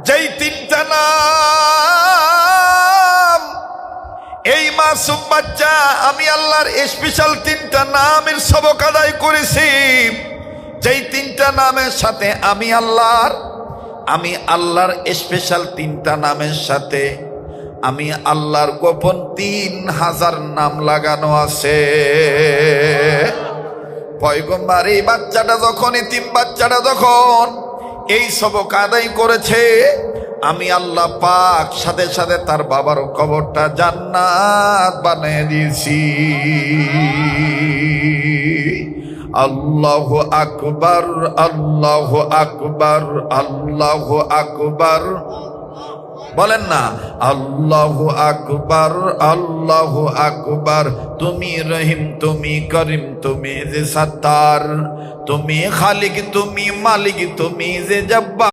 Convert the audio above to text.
যেই তিনটা নাম, এই মাসুম বাচ্চা আমি আল্লাহর স্পেশাল তিনটা নামের সবক আদায় করেছি। যেই তিনটা নামের সাথে আমি আল্লাহর স্পেশাল তিনটা নামের সাথে আমি আল্লাহর গোপন 3000 নাম লাগানো আছে। পয়গম্বর এই বাচ্চাটা যখন, এতিম বাচ্চাটা যখন এই সবক আদায় করেছে, আমি আল্লাহ পাক সাথে সাথে তার বাবার কবরটা জান্নাত বানিয়ে দিয়েছি। আল্লাহু আকবার, আল্লাহু আকবার, আল্লাহু আকবার। বলেন না, আল্লাহু আকবার, আল্লাহু আকবার। তুমি রহিম, তুমি করিম, তুমি যে সত্তার, তুমি খালিক, তুমি মালিক, তুমি যে জব্বার।